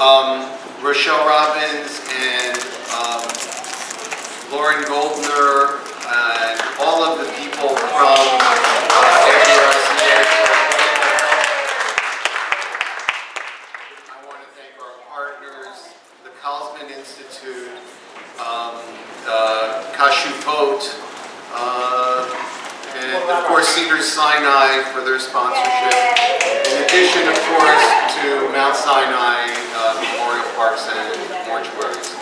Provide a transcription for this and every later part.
Rochelle Robbins and Lauren Goldner and all of the people from NAJC. I want to thank our partners, the Kalsman Institute, Kashupot, and of course Cedars Sinai for their sponsorship. In addition, of course, to Mount Sinai Memorial Parks and Mortuaries.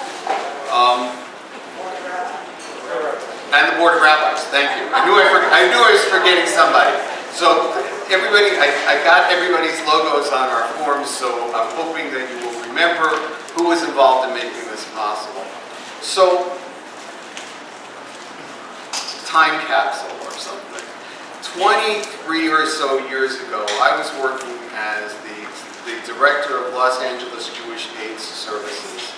And the Board of Rabbis, thank you. I knew I was forgetting somebody. So everybody, I got everybody's logos on our forms, so I'm hoping that you will remember who was involved in making this possible. So, time capsule or something. 23 or so years ago, I was working as the director of Los Angeles Jewish AIDS Services.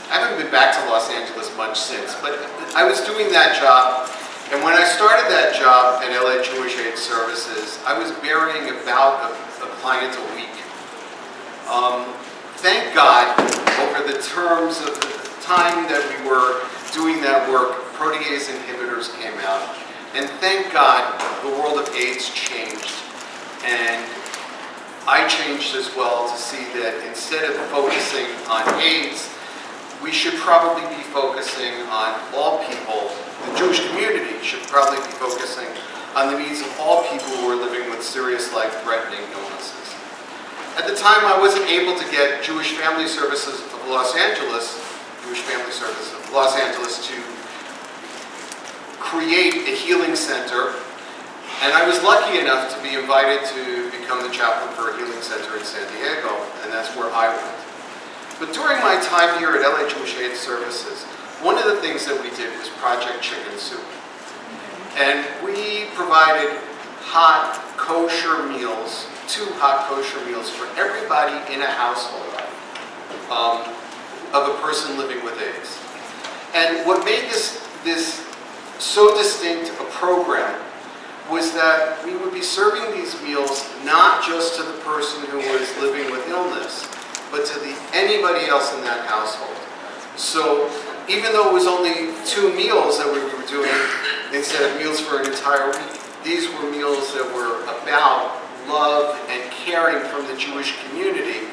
I haven't been back to Los Angeles much since, but I was doing that job, and when I started that job at LA Jewish AIDS Services, I was burying about a client a week. Thank God, over the terms of the time that we were doing that work, protease inhibitors came out, and thank God the world of AIDS changed, and I changed as well to see that instead of focusing on AIDS, we should probably be focusing on all people. The Jewish community should probably be focusing on the needs of all people who are living with serious life-threatening illnesses. At the time, I wasn't able to get Jewish Family Services of Los Angeles, to create a healing center, and I was lucky enough to be invited to become the chaplain for a healing center in San Diego, and that's where I went. But during my time here at LA Jewish AIDS Services, one of the things that we did was Project Chicken Soup. And we provided hot kosher meals, 2 hot kosher meals for everybody in a household of a person living with AIDS. And what made this so distinct a program was that we would be serving these meals not just to the person who was living with illness, but to anybody else in that household. So even though it was only 2 meals that we were doing instead of meals for an entire week, these were meals that were about love and caring from the Jewish community,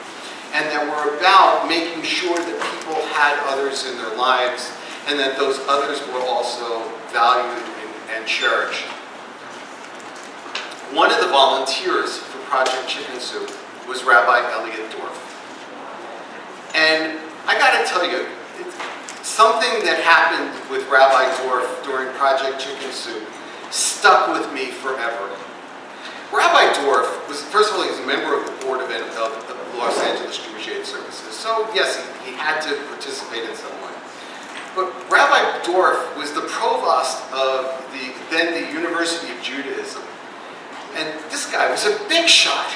and that were about making sure that people had others in their lives and that those others were also valued and cherished. One of the volunteers for Project Chicken Soup was Rabbi Elliot Dorff. And I gotta tell you, something that happened with Rabbi Dorff during Project Chicken Soup stuck with me forever. Rabbi Dorff was, first of all, he's a member of the board of Los Angeles Jewish AIDS Services. So yes, he had to participate in some way. But Rabbi Dorff was the provost of then the University of Judaism. And this guy was a big shot.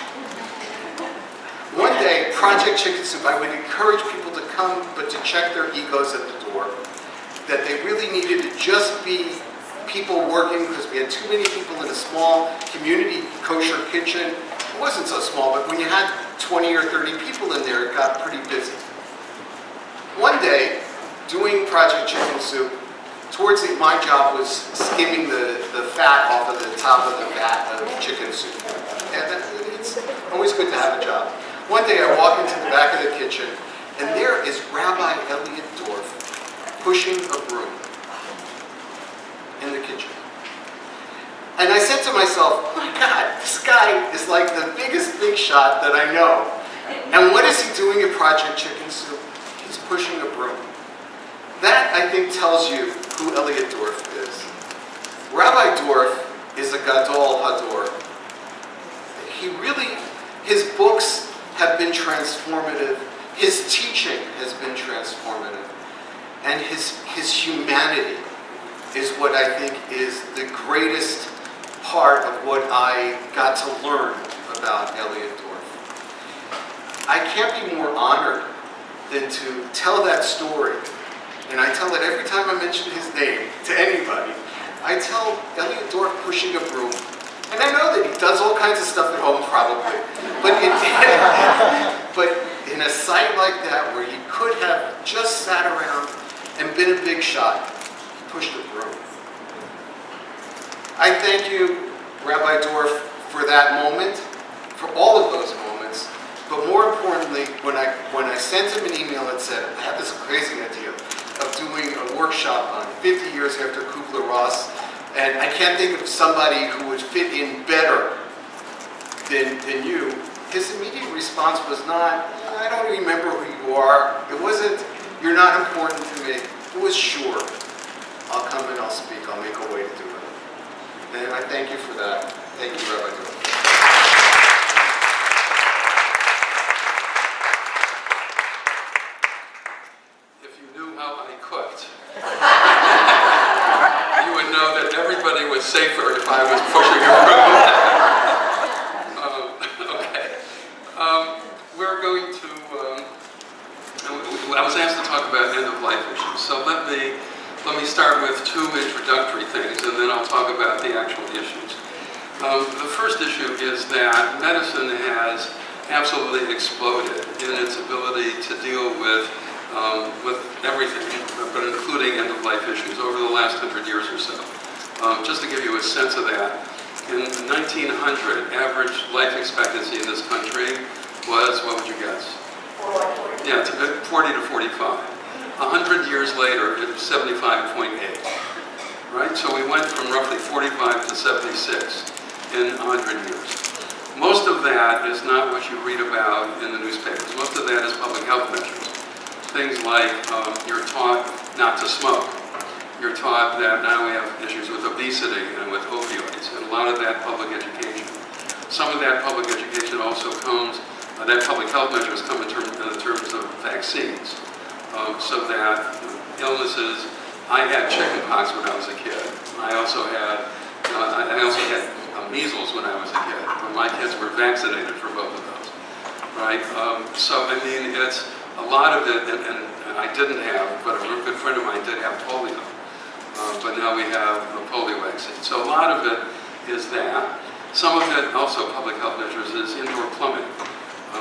One day, Project Chicken Soup, I would encourage people to come, but to check their egos at the door. That they really needed to just be people working, because we had too many people in a small community kosher kitchen. It wasn't so small, but when you had 20 or 30 people in there, it got pretty busy. One day, doing Project Chicken Soup, my job was skimming the fat off of the top of the vat of chicken soup. And it's always good to have a job. One day I walk into the back of the kitchen, and there is Rabbi Elliot Dorff pushing a broom in the kitchen. And I said to myself, oh my God, this guy is like the biggest big shot that I know. And what is he doing at Project Chicken Soup? He's pushing a broom. That, I think, tells you who Elliot Dorff is. Rabbi Dorff is a Gadol Hador. His books have been transformative. His teaching has been transformative. And his humanity is what I think is the greatest part of what I got to learn about Elliot Dorff. I can't be more honored than to tell that story. And I tell it every time I mention his name to anybody. I tell Elliot Dorff pushing a broom. And I know that he does all kinds of stuff at home, probably. But in a site like that just sat around and been a big shot, pushed a broom. I thank you, Rabbi Dorff, for that moment, for all of those moments, but more importantly, when I sent him an email that said, I have this crazy idea of doing a workshop on 50 years after Kubler-Ross, and I can't think of somebody who would fit in better than you. His immediate response was not, I don't remember who you are. It wasn't, you're not important to me. It was, sure, I'll come and I'll speak. I'll make a way to do it. And I thank you for that. Thank you, Rabbi Dorff. If you knew how I cooked, you would know that everybody was safer if I was pushing a broom. We're going to, I was asked to talk about end-of-life issues, so let me start with two introductory things, and then I'll talk about the actual issues. The first issue is that medicine has absolutely exploded in its ability to deal with everything, but including end-of-life issues over the last 100 years or so. Just to give you a sense of that, in 1900, average life expectancy in this country was, what would you guess? 40. Yeah, it's 40 to 45. 100 years later, it was 75.8. Right? So we went from roughly 45 to 76 in 100 years. Most of that is not what you read about in the newspapers. Most of that is public health measures. Things like you're taught not to smoke. You're taught that now we have issues with obesity and with opioids, and a lot of that public education. Some of that public education also comes, that public health measures come in terms of vaccines. So that illnesses, I had chickenpox when I was a kid. I also had measles when I was a kid, but my kids were vaccinated for both of those, right? So, I mean, it's a lot of it, and I didn't have, but a real good friend of mine did have polio, but now we have the polio vaccine. So a lot of it is that. Some of it, also public health measures, is indoor plumbing.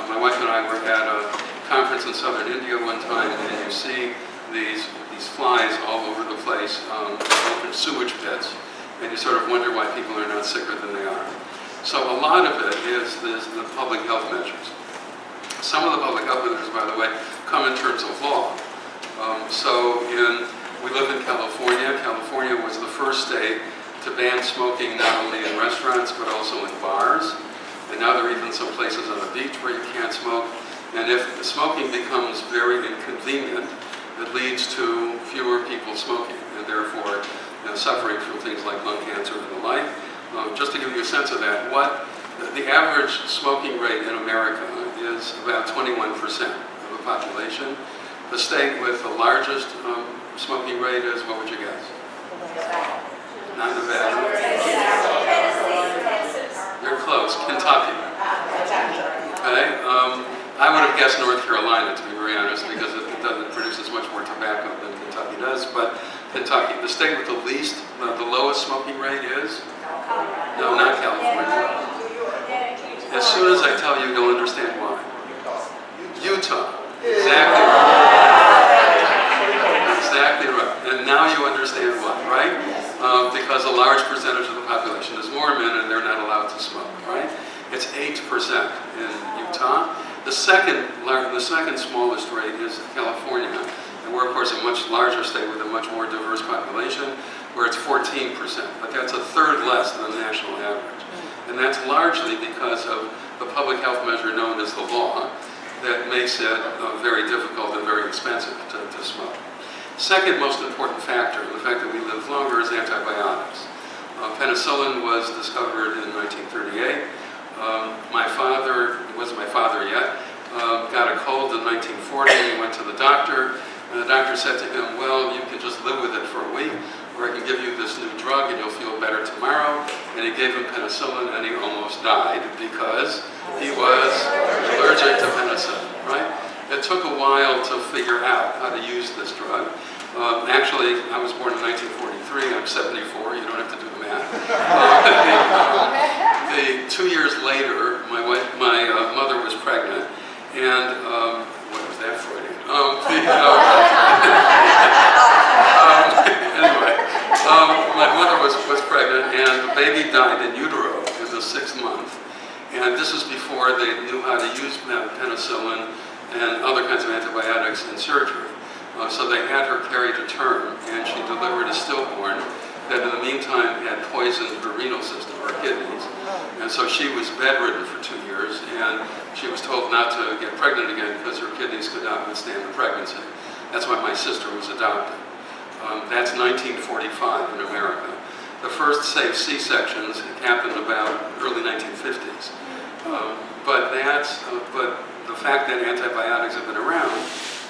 My wife and I were at a conference in southern India one time, and you see these flies all over the place, open sewage pits, and you sort of wonder why people are not sicker than they are. So a lot of it is the public health measures. Some of the public health measures, by the way, come in terms of law. We live in California. California was the first state to ban smoking not only in restaurants but also in bars. And now there are even some places on the beach where you can't smoke. And if smoking becomes very inconvenient, it leads to fewer people smoking and therefore suffering from things like lung cancer and the like. Just to give you a sense of that, the average smoking rate in America is about 21% of the population. The state with the largest smoking rate is, what would you guess? Not Nevada. You're close. Kentucky. Okay. I would have guessed North Carolina, to be very honest, because it produces much more tobacco than Kentucky does. But Kentucky, the state with the lowest smoking rate is? No, not California. As soon as I tell you, you'll understand why. Utah. Exactly right. Exactly right. And now you understand why, right? Because a large percentage of the population is Mormon and they're not allowed to smoke, right? It's 8% in Utah. The second smallest rate is California. And we're, of course, a much larger state with a much more diverse population, where it's 14%. But that's a third less than the national average. And that's largely because of the public health measure known as the law that makes it very difficult and very expensive to smoke. Second most important factor, the fact that we live longer, is antibiotics. Penicillin was discovered in 1938. My father, he wasn't my father yet, got a cold in 1940 and he went to the doctor, and the doctor said to him, well, you can just live with it for a week, or I can give you this new drug and you'll feel better tomorrow. And he gave him penicillin and he almost died because he was allergic to penicillin, right? It took a while to figure out how to use this drug. Actually, I was born in 1943, I'm 74, you don't have to do the math. 2 years later, my mother was pregnant, and what was that Freudian? baby died in utero in the 6th month. And this is before they knew how to use penicillin and other kinds of antibiotics in surgery. So they had her carried to term, and she delivered a stillborn that in the meantime had poisoned her renal system, her kidneys. And so she was bedridden for 2 years, and she was told not to get pregnant again because her kidneys could not withstand the pregnancy. That's why my sister was adopted. That's 1945 in America. The first safe C-sections happened about early 1950s. But the fact that antibiotics have been around,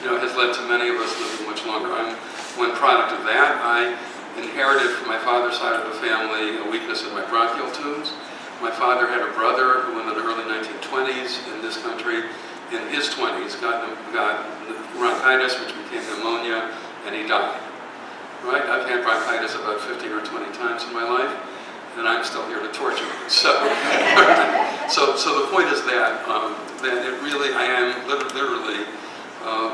has led to many of us living much longer. I'm one product of that. I inherited from my father's side of the family a weakness in my bronchial tubes. My father had a brother who in the early 1920s in this country, in his 20s, got bronchitis, which became pneumonia, and he died. Right? I've had bronchitis about 15 or 20 times in my life, and I'm still here to torture you. So the point is that it really, I am literally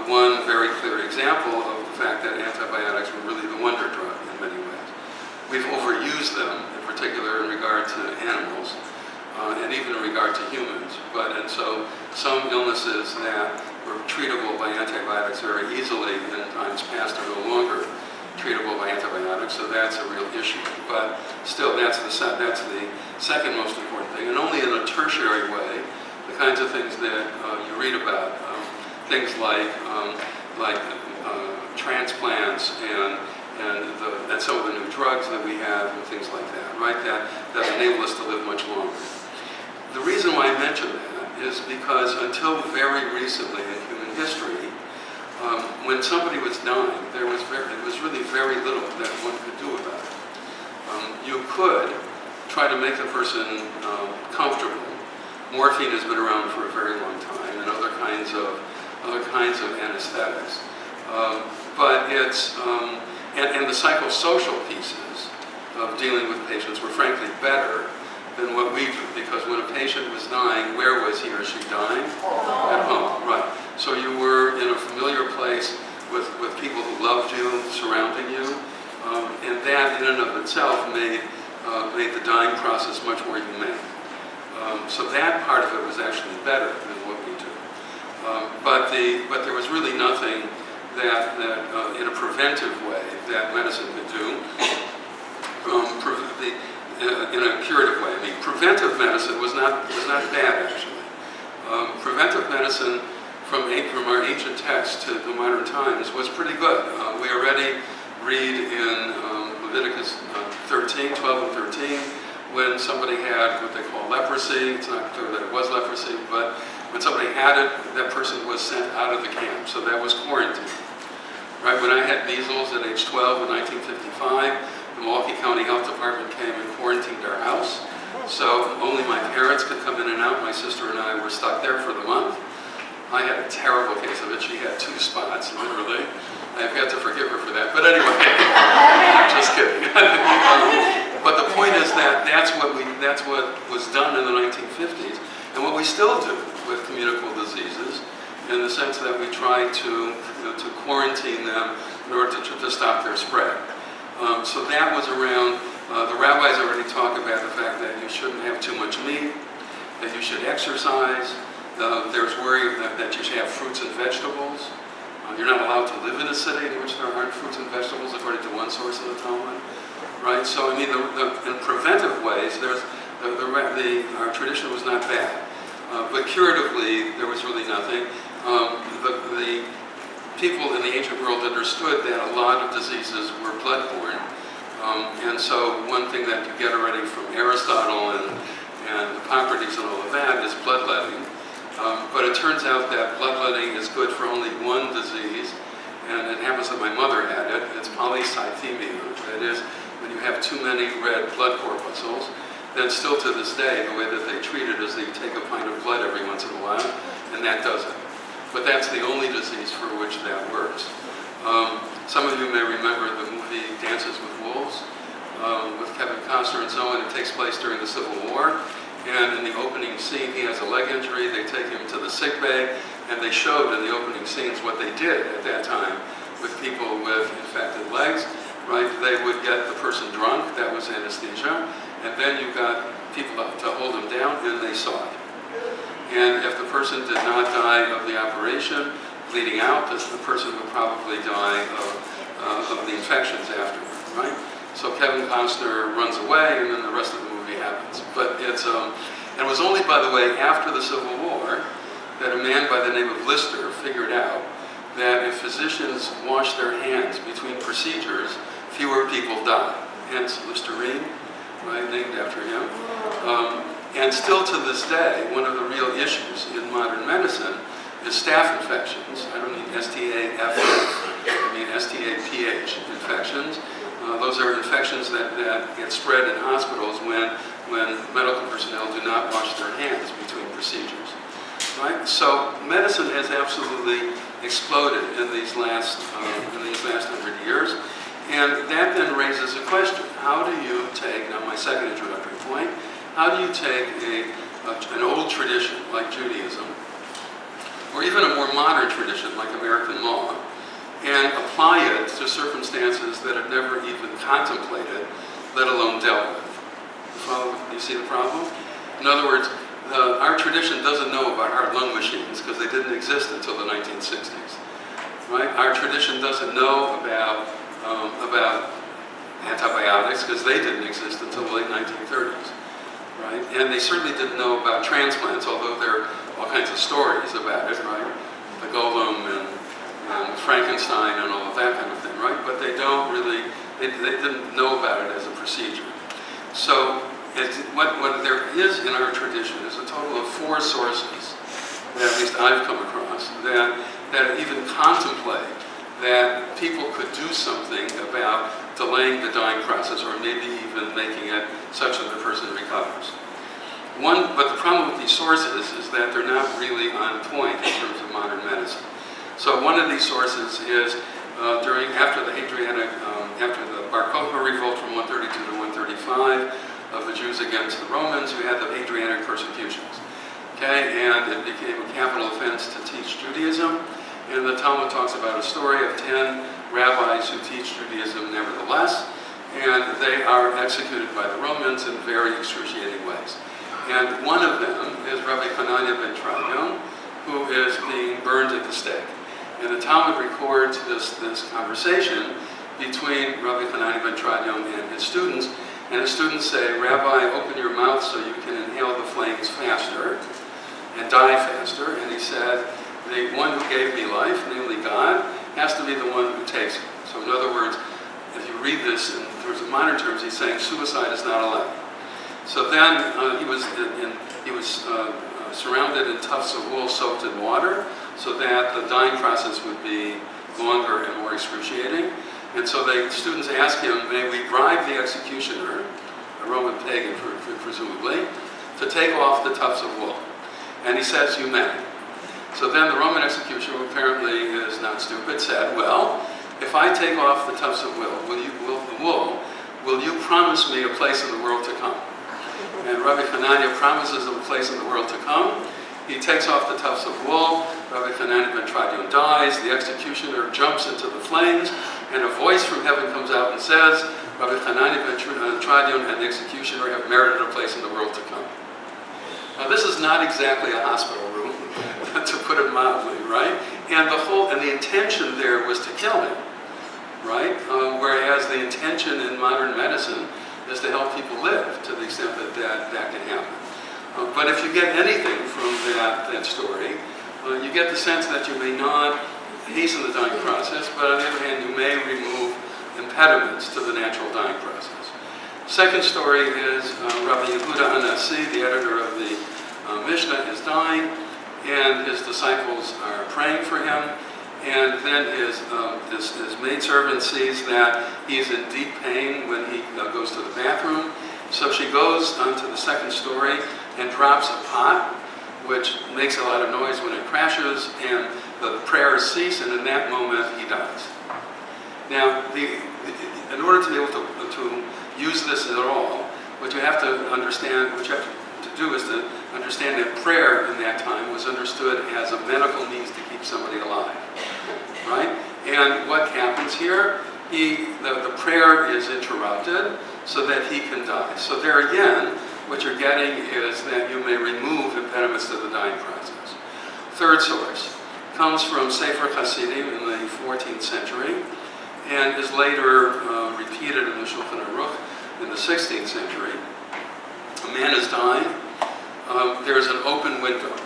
one very clear example of the fact that antibiotics were really the wonder drug in many ways. We've overused them, in particular in regard to animals, and even in regard to humans. And so some illnesses that were treatable by antibiotics very easily in times past are no longer treatable by antibiotics, so that's a real issue. But still, that's the second most important thing, and only in a tertiary way, the kinds of things that you read about, things like transplants and some of the new drugs that we have and things like that, right? That enable us to live much longer. The reason why I mention that is because until very recently in human history, when somebody was dying, there was really very little that one could do about it. You could try to make the person comfortable. Morphine has been around for a very long time, and other kinds of anesthetics. But it's and the psychosocial pieces of dealing with patients were frankly better than what we do, because when a patient was dying, where was he or she dying? At home, right. So you were in a familiar place with people who loved you, surrounding you, and that in and of itself made the dying process much more humane. So that part of it was actually better than what we do. But there was really nothing that in a preventive way that medicine could do. In a curative way. I mean, preventive medicine was not bad, actually. Preventive medicine from our ancient texts to the modern times was pretty good. We already read in Leviticus 12 and 13, when somebody had what they call leprosy. It's not clear that it was leprosy, but when somebody had it, that person was sent out of the camp, so that was quarantine. Right? When I had measles at age 12 in 1955, the Milwaukee County Health Department came and quarantined our house, so only my parents could come in and out. My sister and I were stuck there for the month. I had a terrible case of it. She had 2 spots, literally. I've got to forgive her for that, but anyway, just kidding. But the point is that that's what was done in the 1950s, and what we still do with communicable diseases, in the sense that we try to quarantine them in order to stop their spread. So that was around, the rabbis already talk about the fact that you shouldn't have too much meat, that you should exercise. There's worry that you should have fruits and vegetables. You're not allowed to live in a city in which there aren't fruits and vegetables, according to one source of the Talmud. Right? So, I mean, in preventive ways, our tradition was not bad. But curatively, there was really nothing. The people in the ancient world understood that a lot of diseases were bloodborne. And so one thing that you get already from Aristotle and Hippocrates and all of that is bloodletting. But it turns out that bloodletting is good for only one disease, and it happens that my mother had it. It's polycythemia. That is, when you have too many red blood corpuscles, then still to this day, the way that they treat it is they take a pint of blood every once in a while, and that does it. But that's the only disease for which that works. Some of you may remember the movie Dances with Wolves with Kevin Costner and so on. It takes place during the Civil War. And in the opening scene, he has a leg injury. They take him to the sick bay, and they showed in the opening scenes what they did at that time with people with infected legs. Right? They would get the person drunk. That was anesthesia. and then you got people to hold them down, and they saw it. And if the person did not die of the operation, bleeding out, the person would probably die of the infections afterward, right? So Kevin Costner runs away, and then the rest of the movie happens. But it's, and it was only, by the way, after the Civil War that a man by the name of Lister figured out that if physicians wash their hands between procedures, fewer people die. Hence Listerine, right, named after him. And still to this day, one of the real issues in modern medicine is staph infections. I don't mean S-T-A-F, I mean S-T-A-P-H infections. Those are infections that get spread in hospitals when medical personnel do not wash their hands between procedures. Right? So medicine has absolutely exploded in these last 100 years. And that then raises a question. How do you take, now my second introductory point, how do you take an old tradition like Judaism, or even a more modern tradition like American law, and apply it to circumstances that have never even contemplated, let alone dealt with? You see the problem? In other words, our tradition doesn't know about heart lung machines because they didn't exist until the 1960s. Right? Our tradition doesn't know about antibiotics because they didn't exist until the late 1930s. Right? And they certainly didn't know about transplants, although there are all kinds of stories about it, right? The golem and Frankenstein and all of that kind of thing, right? But they don't really, they didn't know about it as a procedure. So what there is in our tradition is a total of 4 sources that at least I've come across that even contemplate that people could do something about delaying the dying process or maybe even making it such that the person recovers. But the problem with these sources is that they're not really on point in terms of modern medicine. So one of these sources is after the Bar Kokhba revolt from 132 to 135 of the Jews against the Romans, we had the Hadrianic persecutions. Okay, and it became a capital offense to teach Judaism. And the Talmud talks about a story of 10 rabbis who teach Judaism nevertheless, and they are executed by the Romans in very excruciating ways. And one of them is Rabbi Hanania ben Tradion, who is being burned at the stake. And the Talmud records this conversation between Rabbi Hanania ben Tradion and his students, and his students say, "Rabbi, open your mouth so you can inhale the flames faster and die faster." And he said, "The one who gave me life, namely God, has to be the one who takes it." So in other words, if you read this in terms of modern terms, he's saying suicide is not allowed. So then he was surrounded in tufts of wool soaked in water so that the dying process would be longer and more excruciating. And so the students asked him, "May we bribe the executioner," a Roman pagan presumably, "to take off the tufts of wool?" And he says, "You may." So then the Roman executioner, who apparently is not stupid, said, "Well, if I take off the tufts of wool, will you promise me a place in the world to come?" And Rabbi Hanania promises him a place in the world to come. He takes off the tufts of wool. Rabbi Hanania ben Tradion dies. The executioner jumps into the flames, and a voice from heaven comes out and says, "Rabbi Hanania ben Tradion and the executioner have merited a place in the world to come." Now, this is not exactly a hospital room, to put it mildly, right? And the intention there was to kill him, right? Whereas the intention in modern medicine is to help people live to the extent that can happen. But if you get anything from that story, you get the sense that you may not hasten the dying process, but on the other hand, you may remove impediments to the natural dying process. Second story is Rabbi Yehuda Anasi, the editor of the Mishnah, is dying, and his disciples are praying for him, and then his maidservant sees that he's in deep pain when he goes to the bathroom. So she goes onto the second story and drops a pot, which makes a lot of noise when it crashes, and the prayers cease, and in that moment he dies. Now, in order to be able to use this at all, what you have to understand, what you have to do is to understand that prayer in that time was understood as a medical means to keep somebody alive, right? And what happens here? The prayer is interrupted so that he can die. So there again, what you're getting is that you may remove impediments to the dying process. Third source comes from Sefer Hasidim in the 14th century and is later repeated in the Shulchan Aruch in the 16th century. A man is dying. There's an open window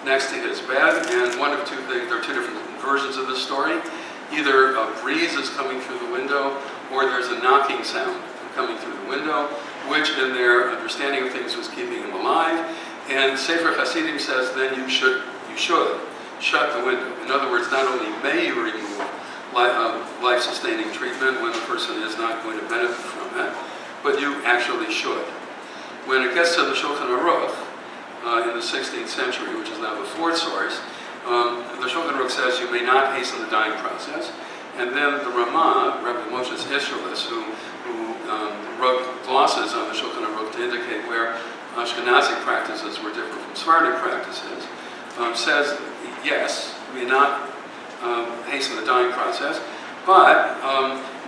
next to his bed, and one of two things, there are two different versions of this story. Either a breeze is coming through the window, or there's a knocking sound coming through the window, which in their understanding of things was keeping him alive. And Sefer Hasidim says then you should shut the window. In other words, not only may you remove life-sustaining treatment when the person is not going to benefit from it, but you actually should. When it gets to the Shulchan Aruch in the 16th century, which is now the fourth source, the Shulchan Aruch says you may not hasten the dying process. And then the Ramah, Rabbi Moshe's Isserles, who wrote glosses on the Shulchan Aruch to indicate where Ashkenazi practices were different from Sephardic practices, says yes, you may not hasten the dying process, but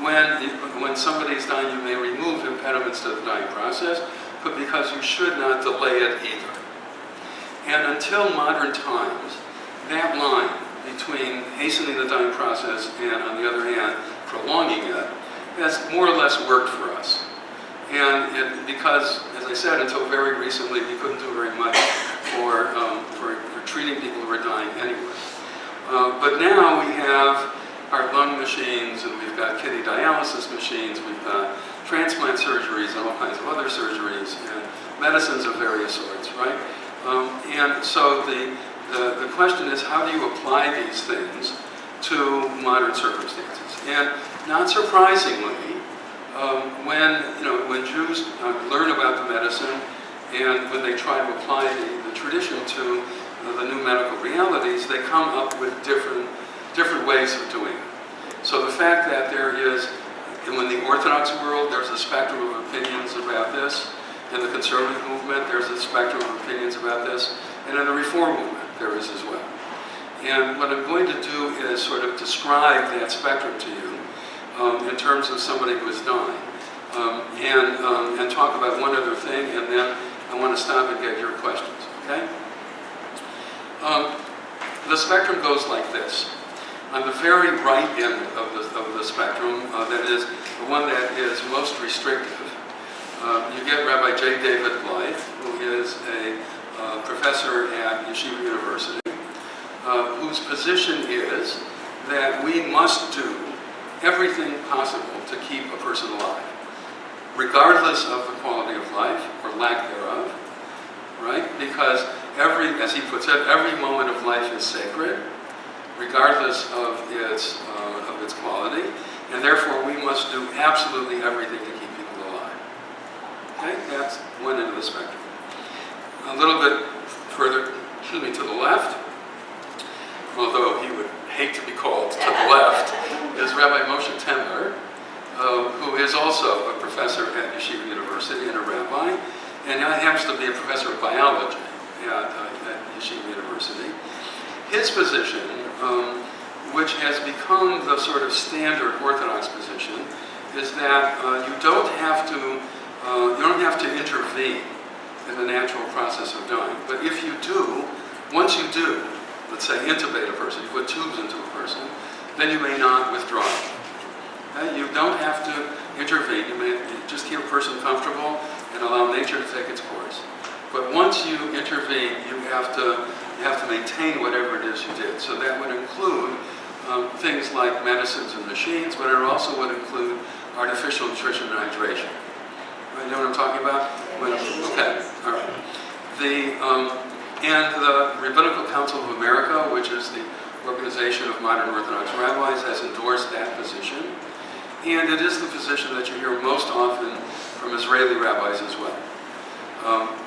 when somebody's dying, you may remove impediments to the dying process, but because you should not delay it either. And until modern times, that line between hastening the dying process and, on the other hand, prolonging it has more or less worked for us. And because, as I said, until very recently, we couldn't do very much for treating people who were dying anyway. But now we have our lung machines, and we've got kidney dialysis machines, we've got transplant surgeries and all kinds of other surgeries, and medicines of various sorts, right? And so the question is, how do you apply these things to modern circumstances? And not surprisingly, when Jews learn about the medicine and when they try to apply the tradition to the new medical realities, they come up with different ways of doing it. So the fact that there is, in the Orthodox world, there's a spectrum of opinions about this. In the conservative movement, there's a spectrum of opinions about this. And in the Reform movement, there is as well. And what I'm going to do is sort of describe that spectrum to you in terms of somebody who is dying. And talk about one other thing, and then I want to stop and get your questions, okay? The spectrum goes like this. On the very right end of the spectrum, that is the one that is most restrictive, you get Rabbi J. David Blythe, who is a professor at Yeshiva University, whose position is that we must do everything possible to keep a person alive, regardless of the quality of life or lack thereof, right? Because as he puts it, every moment of life is sacred, regardless of its quality, and therefore we must do absolutely everything to keep people alive. Okay, that's one end of the spectrum. A little bit further, to the left, although he would hate to be called to the left, is Rabbi Moshe Tendler, who is also a professor at Yeshiva University and a rabbi, and happens to be a professor of biology at Yeshiva University. His position, which has become the sort of standard Orthodox position, is that you don't have to intervene in the natural process of dying. But if you do, once you do, let's say intubate a person, you put tubes into a person, then you may not withdraw. Okay? You don't have to intervene. You may just keep a person comfortable and allow nature to take its course. But once you intervene, you have to maintain whatever it is you did. So that would include things like medicines and machines, but it also would include artificial nutrition and hydration. You know what I'm talking about? Okay, all right. And the Rabbinical Council of America, which is the organization of modern Orthodox rabbis, has endorsed that position. And it is the position that you hear most often from Israeli rabbis as well.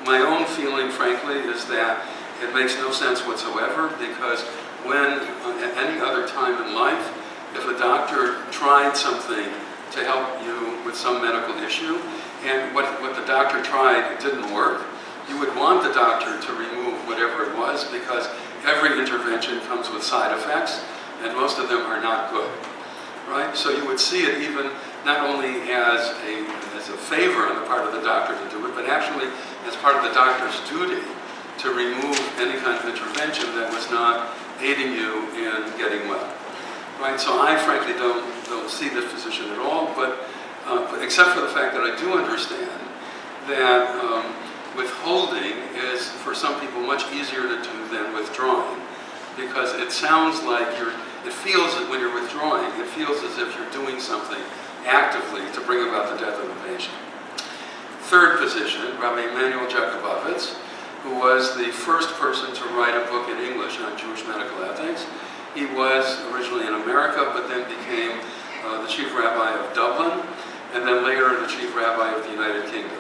My own feeling, frankly, is that it makes no sense whatsoever, because when, at any other time in life, if a doctor tried something to help you with some medical issue, and what the doctor tried didn't work, you would want the doctor to remove whatever it was, because every intervention comes with side effects, and most of them are not good, right? So you would see it even not only as a favor on the part of the doctor to do it, but actually as part of the doctor's duty to remove any kind of intervention that was not aiding you in getting well. Right? So I frankly don't see this position at all, but except for the fact that I do understand that withholding is for some people much easier to do than withdrawing, because it sounds like it feels that when you're withdrawing, it feels as if you're doing something actively to bring about the death of the patient. Third position, Rabbi Emanuel Jakubowicz, who was the first person to write a book in English on Jewish medical ethics. He was originally in America, but then became the chief rabbi of Dublin, and then later the chief rabbi of the United Kingdom.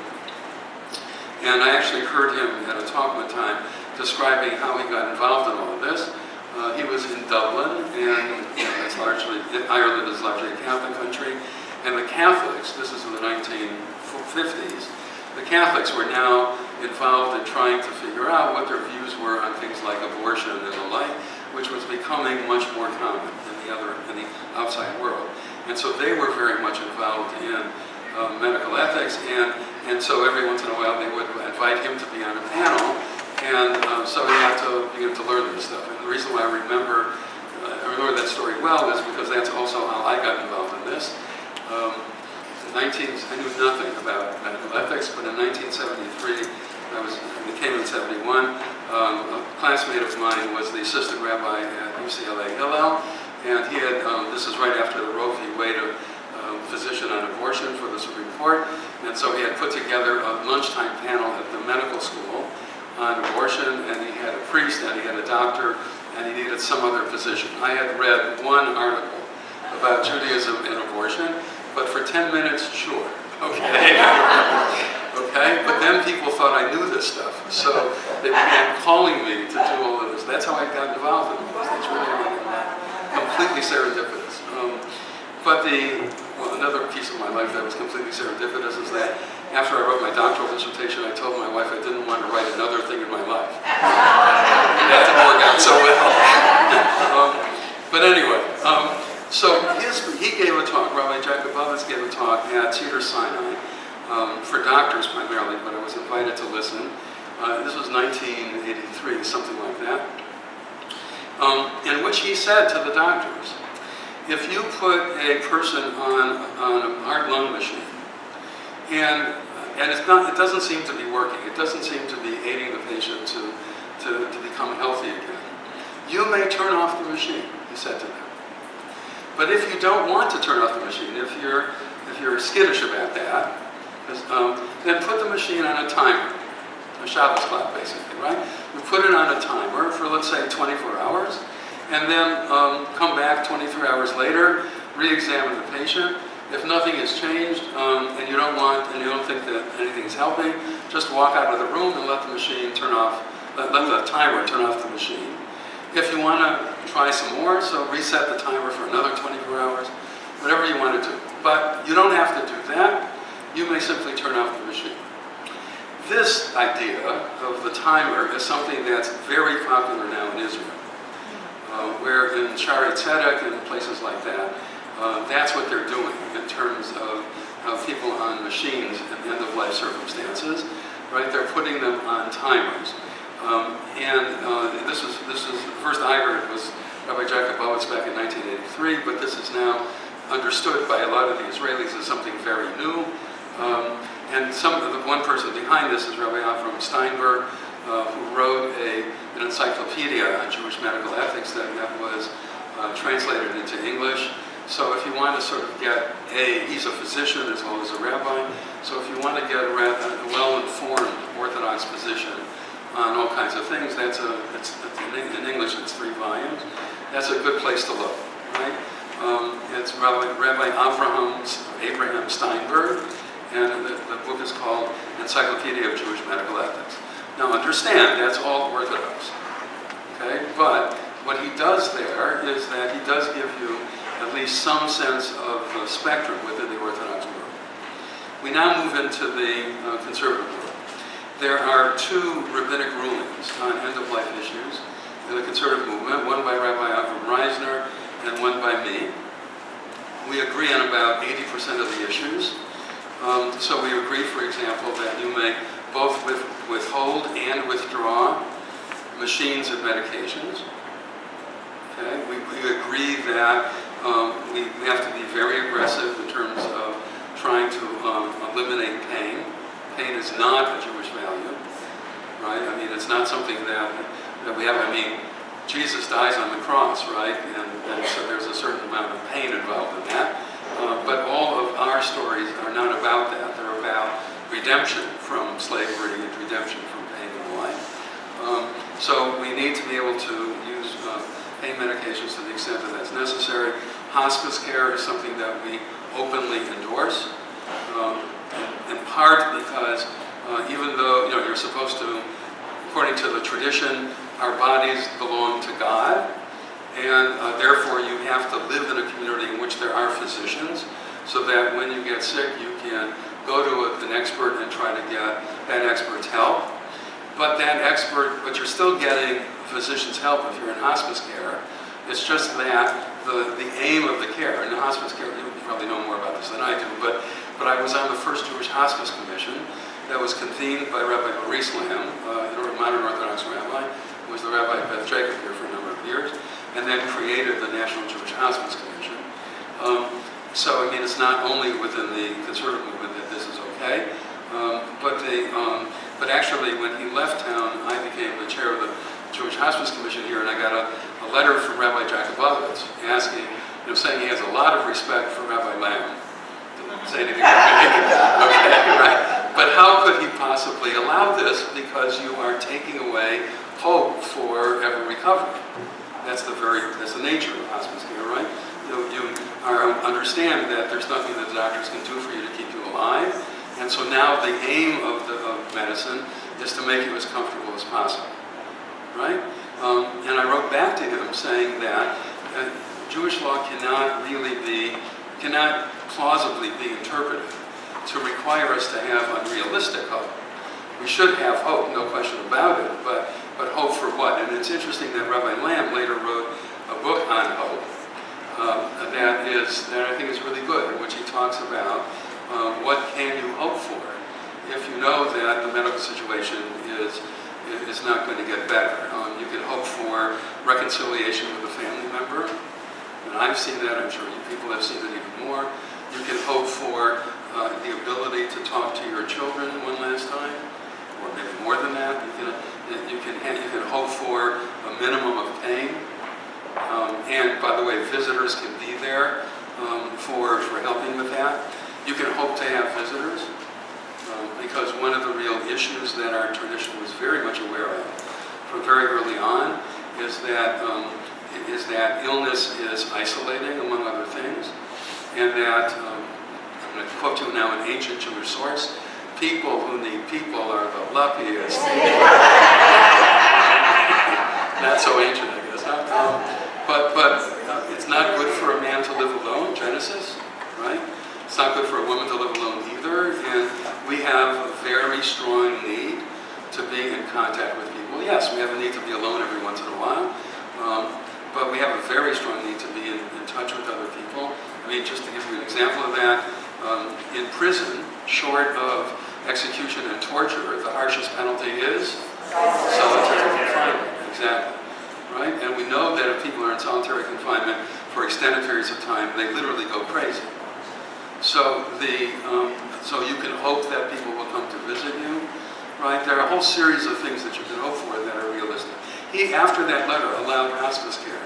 And I actually heard him at a talk one time describing how he got involved in all of this. He was in Dublin, and Ireland is largely a Catholic country, and the Catholics, this is in the 1950s, the Catholics were now involved in trying to figure out what their views were on things like abortion and the like, which was becoming much more common in the outside world. And so they were very much involved in medical ethics, and so every once in a while they would invite him to be on a panel, and so he had to begin to learn this stuff. And the reason why I remember that story well is because that's also how I got involved in this. I knew nothing about medical ethics, but in 1973, I came in 71, a classmate of mine was the assistant rabbi at UCLA Hillel, and he had, this is right after the Roe v. Wade physician on abortion for the Supreme Court, and so he had put together a lunchtime panel at the medical school on abortion, and he had a priest, and he had a doctor, and he needed some other physician. I had read one article about Judaism and abortion, but for 10 minutes, sure, okay? Okay, but then people thought I knew this stuff, so they began calling me to do all of this. That's how I got involved in this. That's really completely serendipitous. But another piece of my life that was completely serendipitous is that after I wrote my doctoral dissertation, I told my wife I didn't want to write another thing in my life. That didn't work out so well. But anyway, so he gave a talk, Rabbi Jakubowicz gave a talk at Cedar Sinai, for doctors primarily, but I was invited to listen. This was 1983, something like that, in which he said to the doctors, if you put a person on a heart lung machine, and it doesn't seem to be working, it doesn't seem to be aiding the patient to become healthy again, you may turn off the machine, he said to them. But if you don't want to turn off the machine, if you're skittish about that, then put the machine on a timer, a Shabbos clock basically, right? You put it on a timer for, let's say, 24 hours, and then come back 23 hours later, re-examine the patient. If nothing has changed, and you don't think that anything's helping, just walk out of the room and let the machine turn off, let the timer turn off the machine. If you want to try some more, so reset the timer for another 24 hours, whatever you want to do. But you don't have to do that. You may simply turn off the machine. This idea of the timer is something that's very popular now in Israel, where in Shari Tzedek and places like that, that's what they're doing in terms of people on machines in end-of-life circumstances, right? They're putting them on timers. This is the first I heard was Rabbi Jakubowicz back in 1983, but this is now understood by a lot of the Israelis as something very new. And one person behind this is Rabbi Avram Steinberg, who wrote an encyclopedia on Jewish medical ethics that was translated into English. So if you want to sort of get he's a physician as well as a rabbi, so if you want to get a well-informed Orthodox position on all kinds of things, in English it's 3 volumes. That's a good place to look, right? It's Rabbi Abraham Steinberg, and the book is called Encyclopedia of Jewish Medical Ethics. Now understand, that's all Orthodox, okay? But what he does there is that he does give you at least some sense of the spectrum within the Orthodox world. We now move into the conservative world. There are 2 rabbinic rulings on end-of-life issues in the conservative movement, one by Rabbi Avram Reisner and one by me. We agree on about 80% of the issues. So we agree, for example, that you may both withhold and withdraw machines and medications. Okay? We agree that we have to be very aggressive in terms of trying to eliminate pain. Pain is not a Jewish value, right? I mean, it's not something that we have. I mean, Jesus dies on the cross, right? And so there's a certain amount of pain involved in that. But all of our stories are not about that. They're about redemption from slavery and redemption from pain and life. So we need to be able to use pain medications to the extent that that's necessary. Hospice care is something that we openly endorse, in part because even though you're supposed to, according to the tradition, our bodies belong to God, and therefore you have to live in a community in which there are physicians, so that when you get sick you can go to an expert and try to get that expert's help. But you're still getting physician's help if you're in hospice care. It's just that the aim of the care, in the hospice care, you probably know more about this than I do, but I was on the first Jewish Hospice Commission that was convened by Rabbi Maurice Lamb, a modern Orthodox rabbi, who was the rabbi of Beth Jacob here for a number of years, and then created the National Jewish Hospice Commission. So, I mean, it's not only within the conservative movement that this is okay, but actually when he left town, I became the chair of the Jewish Hospice Commission here, and I got a letter from Rabbi Jakubowicz asking, saying he has a lot of respect for Rabbi Lamb. Didn't say anything about me. Okay, right. But how could he possibly allow this? Because you are taking away hope for ever recovery. That's the nature of hospice care, right? You understand that there's nothing that the doctors can do for you to keep you alive, and so now the aim of medicine is to make you as comfortable as possible, right? And I wrote back to him saying that Jewish law cannot plausibly be interpreted to require us to have unrealistic hope. We should have hope, no question about it, but hope for what? And it's interesting that Rabbi Lamb later wrote a book on hope that I think is really good, in which he talks about what can you hope for if you know that the medical situation is not going to get better. You can hope for reconciliation with a family member, and I've seen that. I'm sure you people have seen it even more. You can hope for the ability to talk to your children one last time, or maybe more than that. You can hope for a minimum of pain. And by the way, visitors can be there for helping with that. You can hope to have visitors, because one of the real issues that our tradition was very much aware of from very early on is that illness is isolating, among other things, and that, I'm going to quote you now an ancient Jewish source, people who need people are the luckiest. Not so ancient, I guess, huh? But it's not good for a man to live alone, Genesis, right? It's not good for a woman to live alone either, and we have a very strong need to be in contact with people. Yes, we have a need to be alone every once in a while, but we have a very strong need to be in touch with other people. I mean, just to give you an example of that, in prison, short of execution and torture, the harshest penalty is solitary confinement. Exactly. Right? And we know that if people are in solitary confinement for extended periods of time, they literally go crazy. So you can hope that people will come to visit you, right? There are a whole series of things that you can hope for that are realistic. He, after that letter, allowed hospice care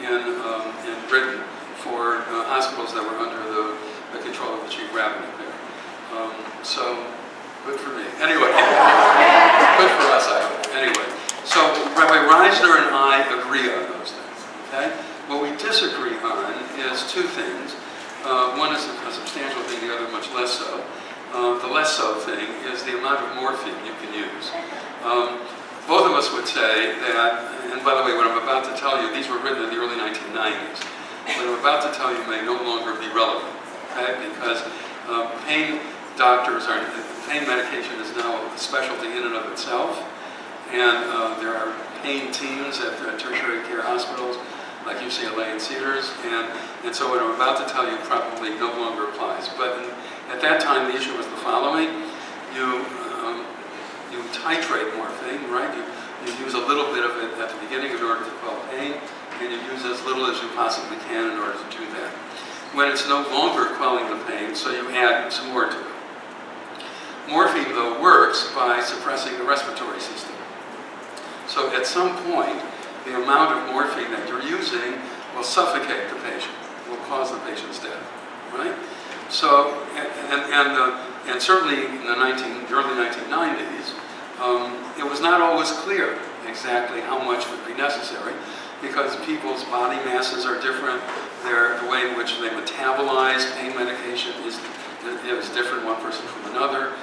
in Britain for hospitals that were under the control of the chief rabbi there. So, good for me. Anyway, good for us, I hope. Anyway. So Rabbi Reisner and I agree on those things, okay? What we disagree on is two things. One is a substantial thing, the other much less so. The less so thing is the amount of morphine you can use. Both of us would say that, and by the way, what I'm about to tell you, these were written in the early 1990s. What I'm about to tell you may no longer be relevant, okay? Because pain medication is now a specialty in and of itself. And there are pain teams at tertiary care hospitals like UCLA and Cedars, and so what I'm about to tell you probably no longer applies. But at that time, the issue was the following. You titrate morphine, right? You use a little bit of it at the beginning in order to quell pain, and you use as little as you possibly can in order to do that. When it's no longer quelling the pain, so you add some more to it. Morphine, though, works by suppressing the respiratory system. So at some point, the amount of morphine that you're using will suffocate the patient, will cause the patient's death, right? So, and certainly in the early 1990s, it was not always clear exactly how much would be necessary, because people's body masses are different. The way in which they metabolize pain medication is different one person from another.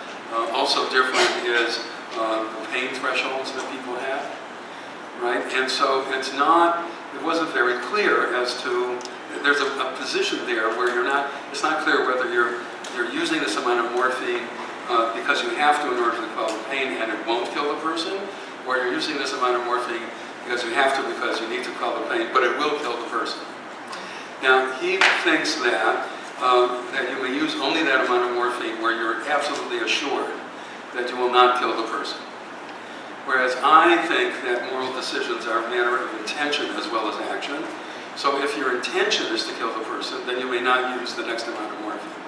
Also different is the pain thresholds that people have, right? And so it wasn't very clear as to, there's a position there where it's not clear whether you're using this amount of morphine because you have to in order to quell the pain and it won't kill the person, or you're using this amount of morphine because you have to because you need to quell the pain, but it will kill the person. Now, he thinks that you may use only that amount of morphine where you're absolutely assured that you will not kill the person. Whereas I think that moral decisions are a matter of intention as well as action. So if your intention is to kill the person, then you may not use the next amount of morphine.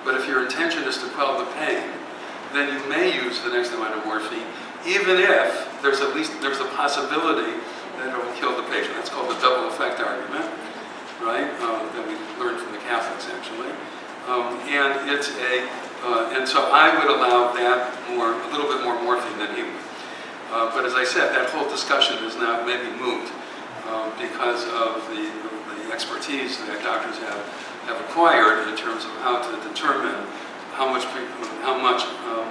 But if your intention is to quell the pain, then you may use the next amount of morphine, even if there's a possibility that it will kill the patient. That's called the double effect argument, right? That we learned from the Catholics, actually. And so I would allow that a little bit more morphine than he would. But as I said, that whole discussion is now maybe moot because of the expertise that doctors have acquired in terms of how to determine how much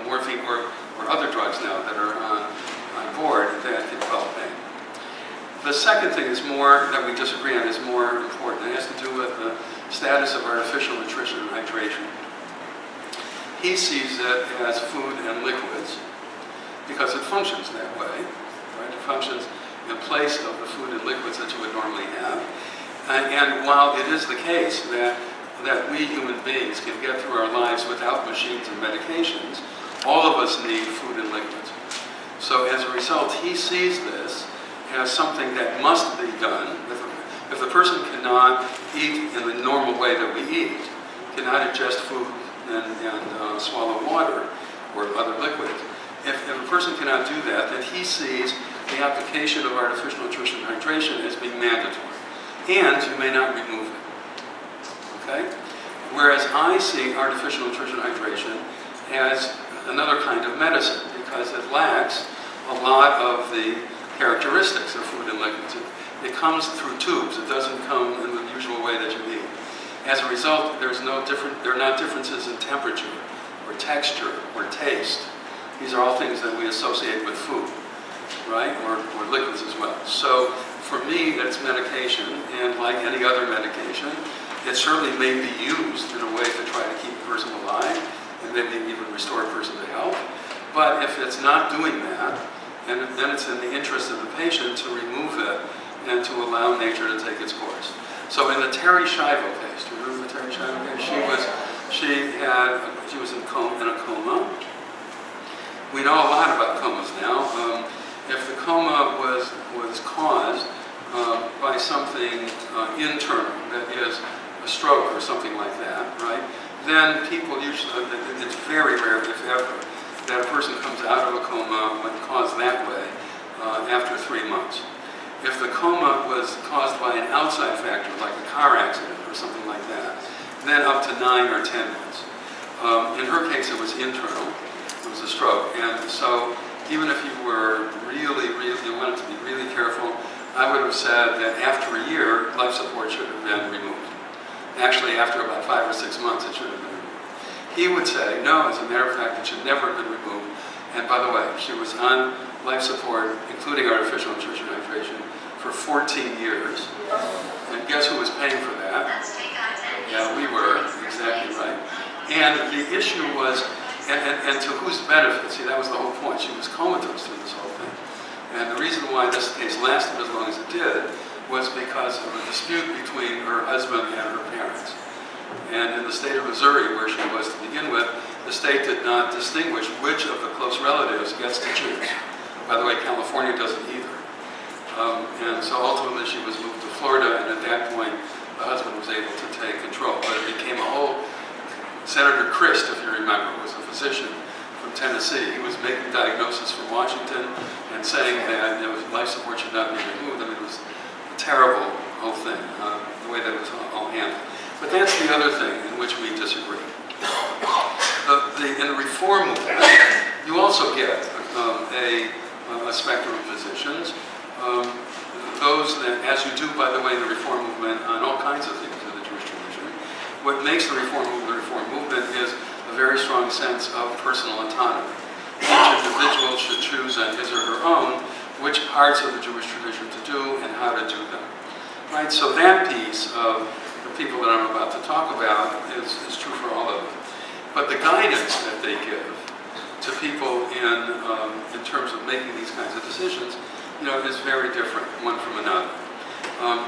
morphine or other drugs now that are on board that can quell pain. The second thing that we disagree on is more important. It has to do with the status of artificial nutrition and hydration. He sees it as food and liquids because it functions that way, right? It functions in place of the food and liquids that you would normally have. And while it is the case that we human beings can get through our lives without machines and medications, all of us need food and liquids. So as a result, he sees this as something that must be done. If the person cannot eat in the normal way that we eat, cannot ingest food and swallow water or other liquids, if a person cannot do that, then he sees the application of artificial nutrition and hydration as being mandatory. And you may not remove it. Okay? Whereas I see artificial nutrition and hydration as another kind of medicine because it lacks a lot of the characteristics of food and liquids. It comes through tubes. It doesn't come in the usual way that you eat. As a result, there are not differences in temperature or texture or taste. These are all things that we associate with food, right? Or liquids as well. So for me, it's medication, and like any other medication, it certainly may be used in a way to try to keep a person alive and maybe even restore a person to health. But if it's not doing that, and then it's in the interest of the patient to remove it and to allow nature to take its course. So in the Terry Schiavo case, do you remember the Terry Schiavo case? She was in a coma. We know a lot about comas now. If the coma was caused by something internal, that is a stroke or something like that, right? Then people usually, it's very rare, if ever, that a person comes out of a coma when caused that way after 3 months. If the coma was caused by an outside factor, like a car accident or something like that, then up to 9 or 10 months. In her case, it was internal. It was a stroke. And so even if you were you wanted to be really careful, I would have said that after a year, life support should have been removed. Actually, after about 5 or 6 months, it should have been removed. He would say, no, as a matter of fact, it should never have been removed. And by the way, she was on life support, including artificial nutrition and hydration, for 14 years. And guess who was paying for that? Yeah, we were, exactly right. And the issue was, and to whose benefit? See, that was the whole point. She was comatose through this whole thing. And the reason why this case lasted as long as it did was because of a dispute between her husband and her parents. And in the state of Missouri, where she was to begin with, the state did not distinguish which of the close relatives gets to choose. By the way, California doesn't either. And so ultimately she was moved to Florida, and at that point the husband was able to take control. But it became a whole, Senator Christ, if you remember, was a physician from Tennessee. He was making diagnoses from Washington and saying that life support should not be removed. I mean, it was a terrible whole thing, the way that it was all handled. But that's the other thing in which we disagree. In the reform movement, you also get a spectrum of positions. Those that, as you do, by the way, in the reform movement on all kinds of things in the Jewish tradition, what makes the reform movement is a very strong sense of personal autonomy. Each individual should choose on his or her own which parts of the Jewish tradition to do and how to do them. Right? So that piece of the people that I'm about to talk about is true for all of them. But the guidance that they give to people in terms of making these kinds of decisions, is very different one from another.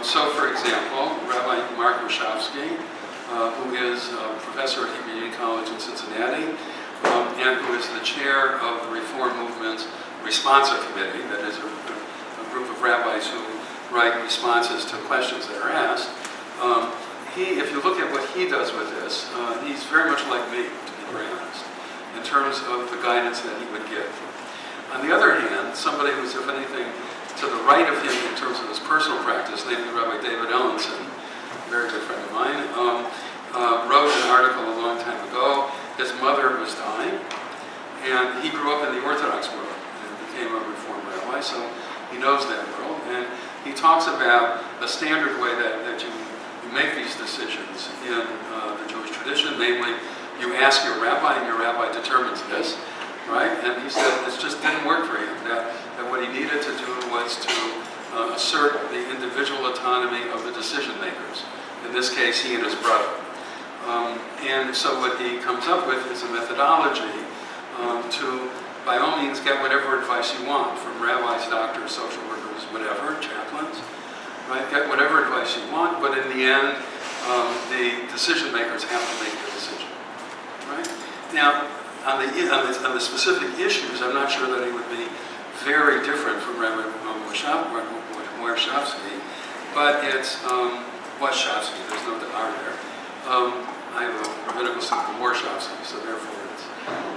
So, for example, Rabbi Mark Warshawski, who is a professor at Hebrew Union College in Cincinnati, and who is the chair of the Reform Movement's Responsa Committee, that is a group of rabbis who write responses to questions that are asked. If you look at what he does with this, he's very much like me, to be very honest, in terms of the guidance that he would give. On the other hand, somebody who's, if anything, to the right of him in terms of his personal practice, namely Rabbi David Ellenson, a very good friend of mine, wrote an article a long time ago. His mother was dying, and he grew up in the Orthodox world and became a Reform rabbi, so he knows that world. And he talks about the standard way that you make these decisions in the Jewish tradition, namely, you ask your rabbi, and your rabbi determines this. Right? And he said it just didn't work for him, that what he needed to do was to assert the individual autonomy of the decision makers. In this case, he and his brother. And so what he comes up with is a methodology to, by all means, get whatever advice you want from rabbis, doctors, social workers, whatever, chaplains. Right? Get whatever advice you want, but in the end, the decision makers have to make the decision. Right? Now, on the specific issues, I'm not sure that he would be very different from Rabbi Warshawski, but it's Warshawski. There's no R there. I have a rabbinical student from Warshawski, so therefore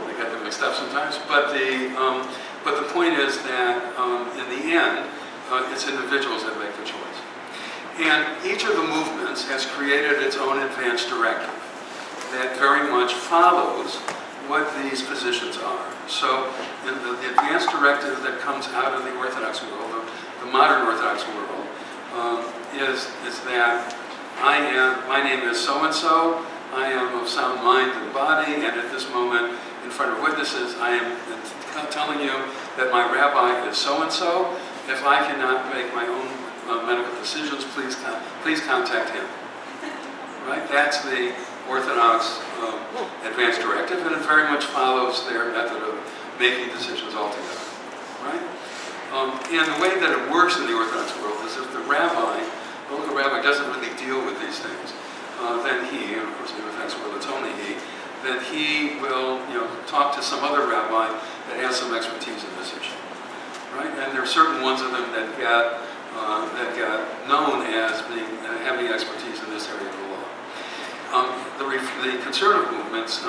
I get them mixed up sometimes. But the point is that in the end, it's individuals that make the choice. And each of the movements has created its own advance directive that very much follows what these positions are. So the advance directive that comes out of the Orthodox world, the modern Orthodox world, is that my name is so-and-so, I am of sound mind and body, and at this moment, in front of witnesses, I am telling you that my rabbi is so-and-so. If I cannot make my own medical decisions, please contact him. Right? That's the Orthodox advance directive, and it very much follows their method of making decisions altogether, right? And the way that it works in the Orthodox world is if the local rabbi doesn't really deal with these things, then he, and of course in the Orthodox world it's only he, then he will talk to some other rabbi that has some expertise in this issue, right? And there are certain ones of them that got known as having expertise in this area of the law. The conservative movement's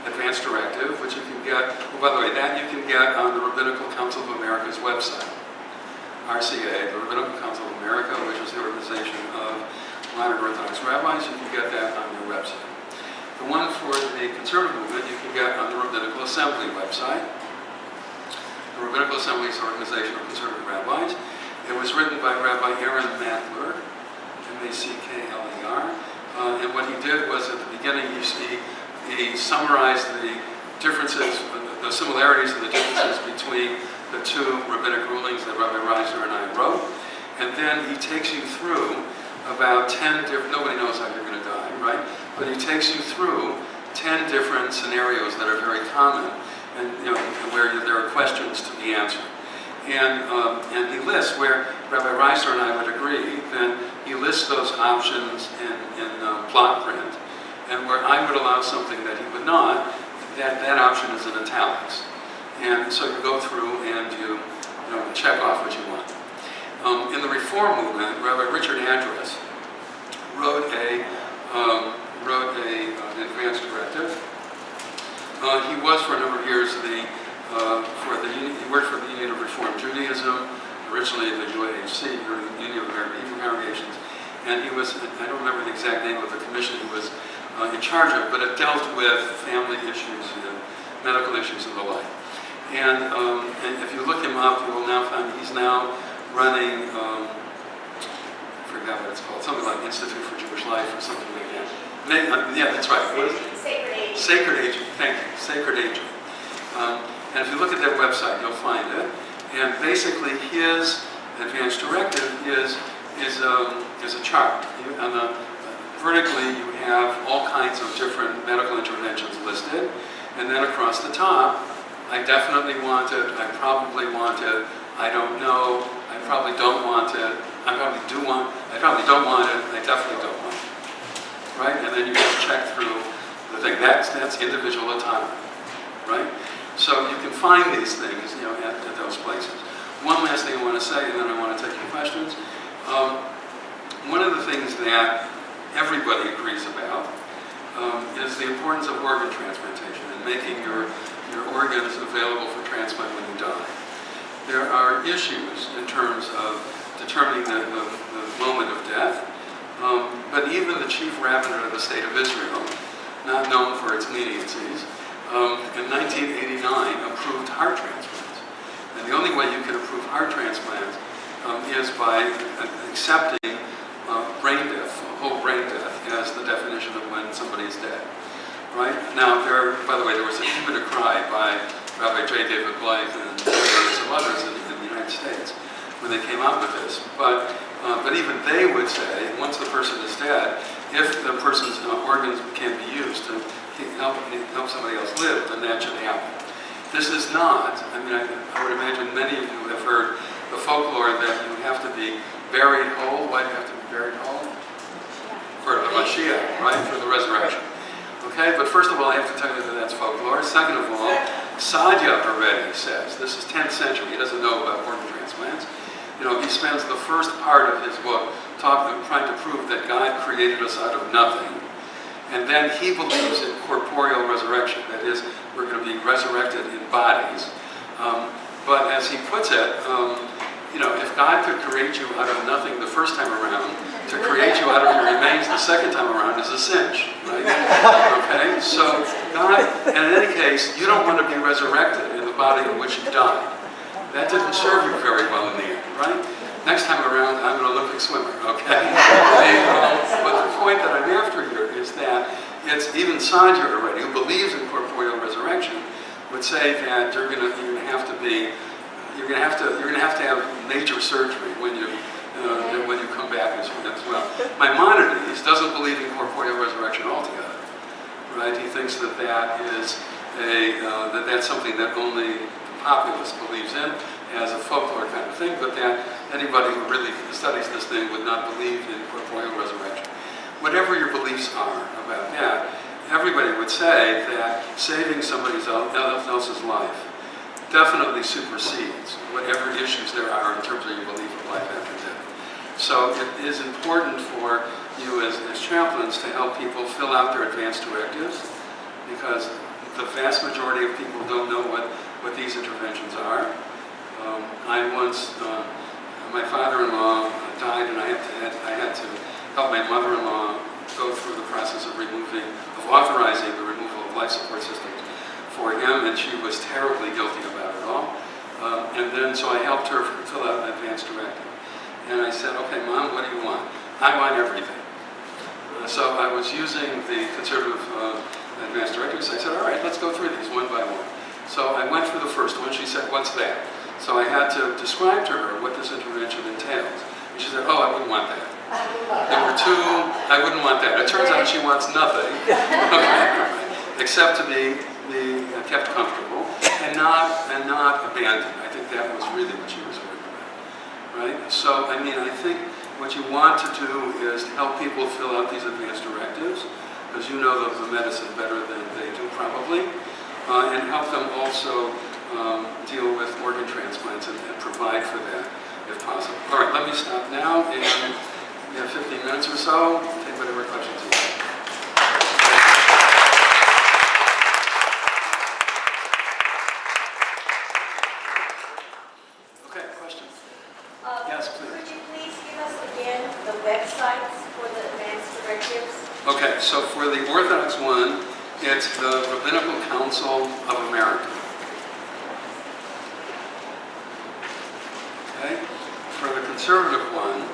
advance directive, which you can get, by the way, that you can get on the Rabbinical Council of America's website. RCA, the Rabbinical Council of America, which is the organization of modern Orthodox rabbis, you can get that on their website. The one for the conservative movement you can get on the Rabbinical Assembly website. The Rabbinical Assembly is an organization of conservative rabbis. It was written by Rabbi Aaron Mackler, M-A-C-K-L-E-R. And what he did was at the beginning, he summarized the differences, the similarities and the differences between the two rabbinic rulings that Rabbi Reisner and I wrote. And then he takes you through about 10 different, nobody knows how you're going to die, right? But he takes you through 10 different scenarios that are very common and where there are questions to be answered. And he lists where Rabbi Reisner and I would agree, then list those options in plot print, and where I would allow something that he would not, that option is in italics. And so you go through and you check off what you want. In the Reform movement, Rabbi Richard Address wrote an advance directive. He was for a number of years he worked for the Union of Reform Judaism, originally the NAJC, or the Union of American Hebrew Congregations, and he was, I don't remember the exact name of the commission he was in charge of, but it dealt with family issues and medical issues and the like. And if you look him up, you will now find he's now running, I forgot what it's called, something like Institute for Jewish Life or something like that. Yeah, that's right. Sacred Aging. Sacred Aging, thank you, Sacred Aging. And if you look at that website, you'll find it. And basically his advance directive is a chart. Vertically, you have all kinds of different medical interventions listed. And then across the top, I definitely want it, I probably want it, I don't know, I probably don't want it, I probably do want, I probably don't want it, I definitely don't want it. Right? And then you just check through the thing. That's individual autonomy. Right? So you can find these things, at those places. One last thing I want to say, and then I want to take your questions. One of the things that everybody agrees about is the importance of organ transplantation and making your organs available for transplant when you die. There are issues in terms of determining the moment of death, but even the chief rabbinate of the state of Israel, not known for its leniencies, in 1989 approved heart transplants. And the only way you can approve heart transplants is by accepting brain death, whole brain death, as the definition of when somebody is dead. Right? Now, by the way, there was a human cry by Rabbi J. David Blythe and some others in the United States when they came out with this. But even they would say, once the person is dead, if the person's organs can be used to help somebody else live, then that should happen. This is not, I would imagine many of you have heard the folklore that you have to be buried whole. Why do you have to be buried whole? For the Mashiach, right? For the resurrection. Okay, but first of all, I have to tell you that that's folklore. Second of all, Sadhya already says, this is 10th century, he doesn't know about organ transplants. He spends the first part of his book trying to prove that God created us out of nothing. And then he believes in corporeal resurrection, that is, we're going to be resurrected in bodies. But as he puts it, if God could create you out of nothing the first time around, to create you out of your remains the second time around is a cinch, right? Okay, so God, and in any case, you don't want to be resurrected in the body in which you died. That didn't serve you very well in the end, right? Next time around, I'm an Olympic swimmer, okay? But the point that I'm after here is that it's even Sadhya already, who believes in corporeal resurrection, would say that you're going to have to have major surgery when you come back as well. Maimonides doesn't believe in corporeal resurrection altogether, right? He thinks that that's something that only the populace believes in as a folklore kind of thing, but that anybody who really studies this thing would not believe in corporeal resurrection. Whatever your beliefs are about that, everybody would say that saving somebody else's life definitely supersedes whatever issues there are in terms of your belief of life after death. So it is important for you as chaplains to help people fill out their advance directives, because the vast majority of people don't know what these interventions are. My father-in-law died, and I had to help my mother-in-law go through the process of authorizing the removal of life support systems for him, and she was terribly guilty about it all. And then, so I helped her fill out an advance directive. And I said, okay, Mom, what do you want? I want everything. So I was using the conservative advance directives. I said, all right, let's go through these one by one. So I went through the first one. She said, what's that? So I had to describe to her what this intervention entails. And she said, oh, I wouldn't want that. Number two, I wouldn't want that. It turns out she wants nothing, except to be kept comfortable and not abandoned. I think that was really what she was worried about, right? So, I think What you want to do is to help people fill out these advanced directives, because you know the medicine better than they do probably, and help them also deal with organ transplants and provide for that if possible. All right, let me stop now, and we have 15 minutes or so. Take whatever questions you have. Okay, questions? Yes, please. Could you please give us again the websites for the advanced directives? Okay, so for the Orthodox one, it's the Rabbinical Council of America. Okay? For the conservative one,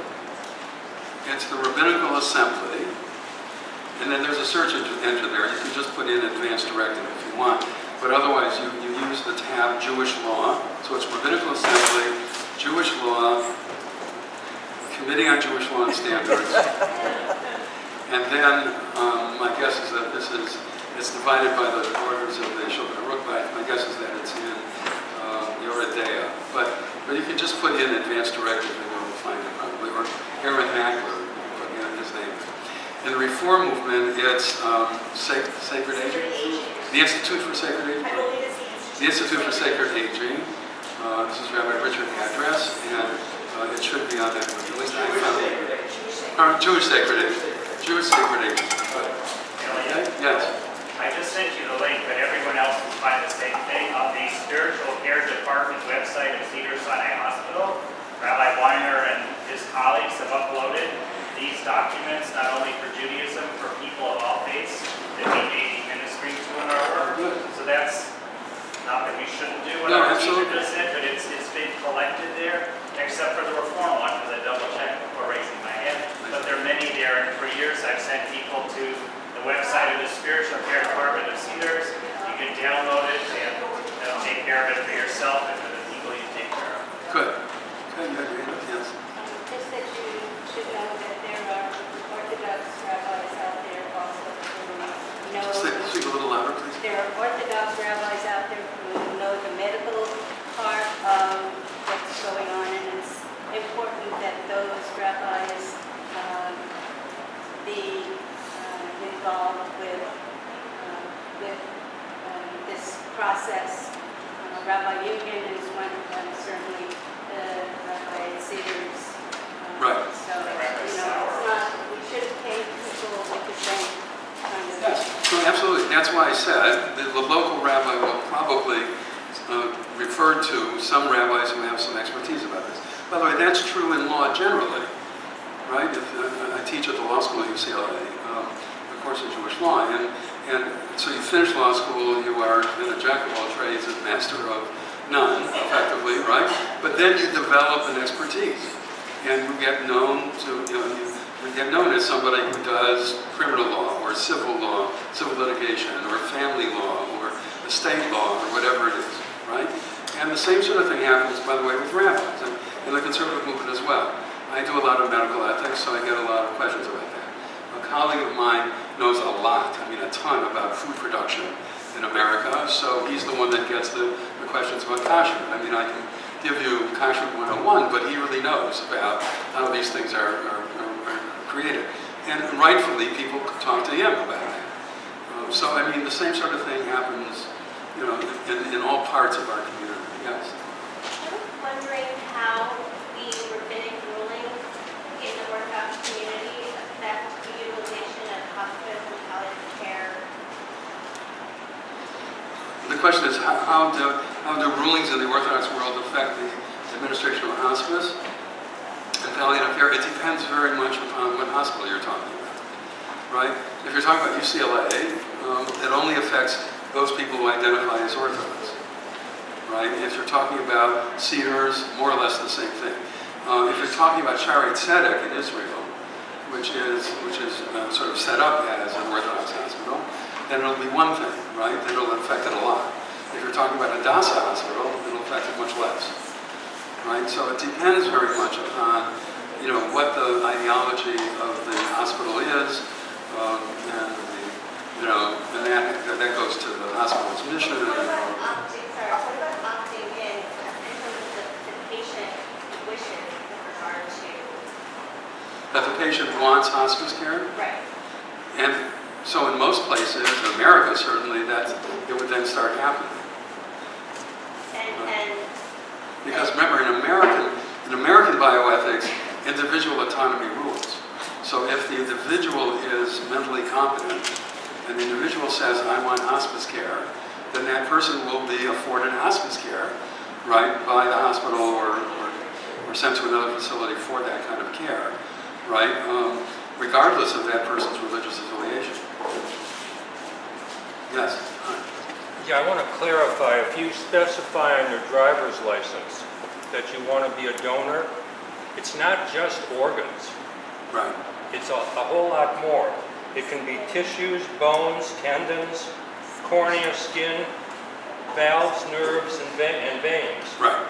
it's the Rabbinical Assembly. And then there's a search engine there. You can just put in advanced directive if you want. But otherwise, you use the tab Jewish Law. So it's Rabbinical Assembly, Jewish Law, Committee on Jewish Law and Standards. And then my guess is that it's divided by the orders of the Shulchan Aruch. My guess is that it's in Yoredea. But you can just put in advanced directive and you'll find it probably. Or Aaron Hackler, put in his name. In the Reform movement, it's Sacred Aging. The Institute for Sacred Aging. I believe it's the Institute. The Institute for Sacred Aging. This is Rabbi Richard Address, and it should be on that one. At least I found it. Jewish Sacred Aging. Jewish Sacred Aging. Okay? Yes. I just sent you the link, but everyone else can find the same thing on the Spiritual Care Department website of Cedars-Sinai Hospital. Rabbi Weiner and his colleagues have uploaded these documents, not only for Judaism, for people of all faiths that we may be ministering to in our work. So that's not that we shouldn't do what our teacher just said, but it's been collected there, except for the Reform one, because I double-checked before raising my hand. But there are many there, and for years I've sent people to the website of the Spiritual Care Department of Cedars. You can download it and take care of it for yourself and for the people you take care of. Good. Okay, you had your hand up, yes. Just that you should know that there are Orthodox rabbis out there also who know. Speak a little louder, please. There are Orthodox rabbis out there who know the medical part of what's going on, and it's important that those rabbis be involved with this process. Rabbi Union is one of them, certainly Rabbi Cedars. Right. So, it's not, we should pay people with the same kind of. Yes, so absolutely. That's why I said the local rabbi will probably refer to some rabbis who have some expertise about this. By the way, that's true in law generally, right? I teach at the law school at UCLA, of course, in Jewish law, and so you finish law school, you are then a jack of all trades and master of none, effectively, right? But then you develop an expertise, and you get known to, you get known as somebody who does criminal law or civil law, civil litigation, or family law, or estate law, or whatever it is, right? And the same sort of thing happens, by the way, with rabbis, and in the conservative movement as well. I do a lot of medical ethics, so I get a lot of questions about that. A colleague of mine knows a lot, a ton about food production in America, so he's the one that gets the questions about kashrut. I can give you kashrut 101, but he really knows about how these things are created. And rightfully, people talk to him about it. So, the same sort of thing happens, in all parts of our community, yes. I was wondering how the rabbinic rulings in the Orthodox community affect the utilization of hospice and palliative care. The question is, how do rulings in the Orthodox world affect the administration of hospice and palliative care? It depends very much upon what hospital you're talking about, right? If you're talking about UCLA, it only affects those people who identify as Orthodox, right? If you're talking about Cedars, more or less the same thing. If you're talking about Shaarei Tzedek in Israel, which is sort of set up as an Orthodox hospital, then it'll be one thing, right? Then it'll affect it a lot. If you're talking about Hadassah Hospital, it'll affect it much less, right? So it depends very much upon, what the ideology of the hospital is, and that goes to the hospital's mission. What about opting in terms of the patient wishes with regard to patient wants hospice care. Right. And so in most places, in America certainly, it would then start happening. And Because remember, in American bioethics, individual autonomy rules. So if the individual is mentally competent, and the individual says, I want hospice care, then that person will be afforded hospice care, right, by the hospital or sent to another facility for that kind of care, right, regardless of that person's religious affiliation. Yes? Yeah, I want to clarify, if you specify on your driver's license that you want to be a donor, it's not just organs. Right. It's a whole lot more. It can be tissues, bones, tendons, cornea, skin, valves, nerves, and veins. Right.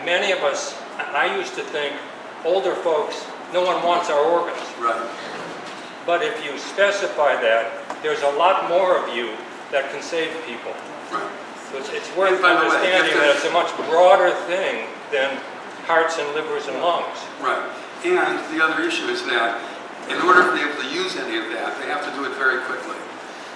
Many of us, I used to think, older folks, no one wants our organs. Right. But if you specify that, there's a lot more of you that can save people. Right. So it's worth And by the way, understanding that it's a much broader thing than hearts and livers and lungs. Right. And the other issue is that in order to be able to use any of that, they have to do it very quickly.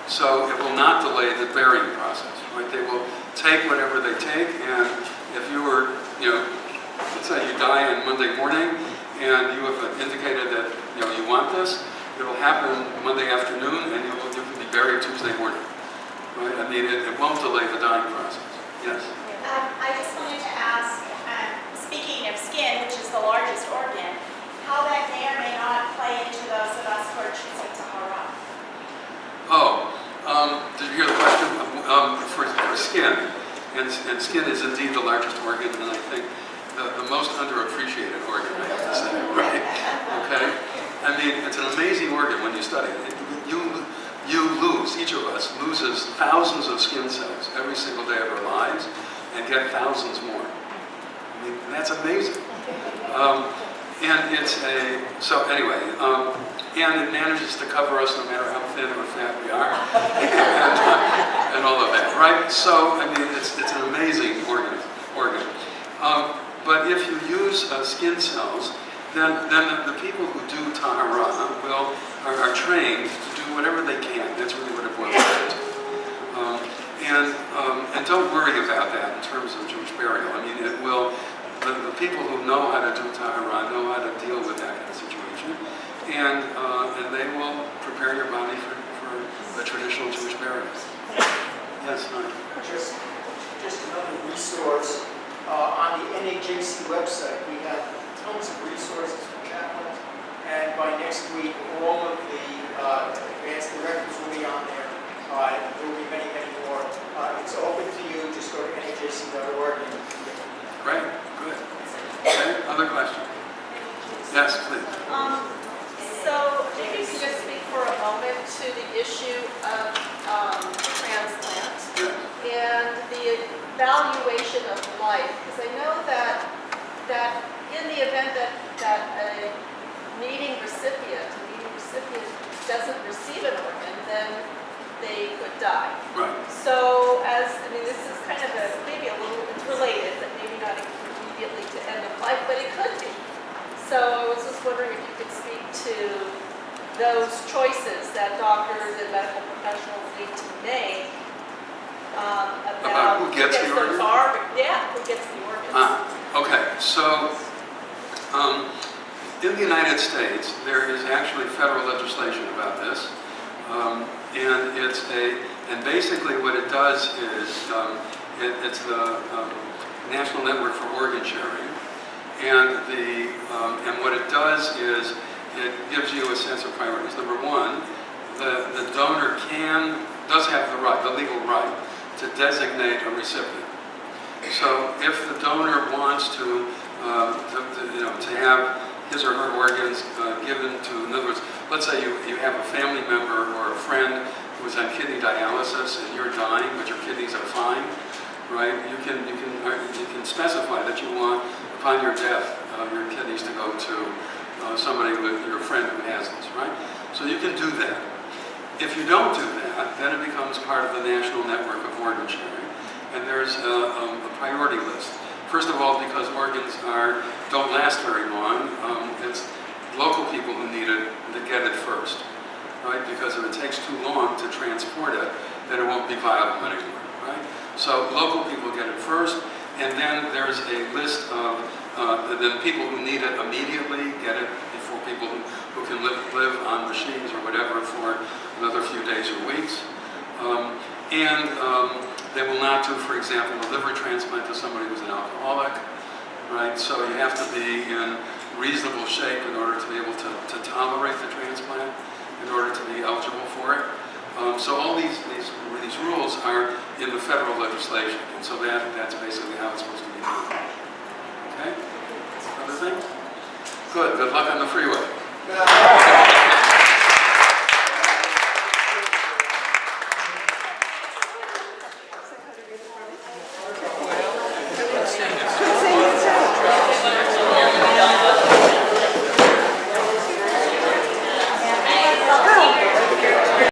So it will not delay the burying process. Right? They will take whatever they take, and if you were, let's say you die on Monday morning, and you have indicated that you want this, it will happen Monday afternoon, and you can be buried Tuesday morning. Right? I mean, it won't delay the dying process. Yes. I just wanted to ask, speaking of skin, which is the largest organ, how that may or may not play into those of us who are choosing Tahara. Did you hear the question? For skin, and skin is indeed the largest organ, and I think the most underappreciated organ, I have to say, right? Okay? I mean, it's an amazing organ when you study it. Each of us loses thousands of skin cells every single day of our lives and get thousands more. I mean, that's amazing. And it manages to cover us no matter how thin or fat we are, and all of that, right? So, I mean, it's an amazing organ. But if you use skin cells, then the people who do tahara are trained to do whatever they can. That's really what it boils down to. And don't worry about that in terms of Jewish burial. I mean, it will. The people who know how to do tahara know how to deal with that kind of situation, and they will prepare your body for the traditional Jewish burial. Yes, hi. Just another resource on the NAJC website. We have tons of resources for chaplains, and by next week, all of the advanced directives will be on there. There will be many, many more. It's open to you. Just go to najc.org and Great, good. Okay, other question? Yes, please. So maybe you can just speak for a moment to the issue of transplant and the evaluation of life. Because I know that in the event that a needing recipient doesn't receive an organ, then they could die. Right. So this is kind of maybe a little related, but maybe not immediately to end of life, but it could be. So I was just wondering if you could speak to those choices that doctors and medical professionals need to make about who gets the organ? Who gets the organs. Okay, so in the United States, there is actually federal legislation about this. And basically what it does is, it's the National Network for Organ Sharing, and what it does is it gives you a sense of priorities. Number one, the donor does have the legal right to designate a recipient. So if the donor wants to have his or her organs given to, in other words, let's say you have a family member or a friend who is on kidney dialysis and you're dying, but your kidneys are fine, right? You can specify that you want, upon your death, your kidneys to go to somebody with your friend who has this, right? So you can do that. If you don't do that, then it becomes part of the National Network of Organ Sharing, and there's a priority list. First of all, because organs don't last very long. local people who need it to get it first, right? Because if it takes too long to transport it, then it won't be viable anymore, right? So local people get it first, and then there's a list of then people who need it immediately get it before people who can live on machines or whatever for another few days or weeks. They will not do, for example, a liver transplant to somebody who's an alcoholic, right? So you have to be in reasonable shape in order to be able to tolerate the transplant, in order to be eligible for it. So all these rules are in the federal legislation, and so that's basically how it's supposed to be done. Okay? Other things? Good luck on the freeway.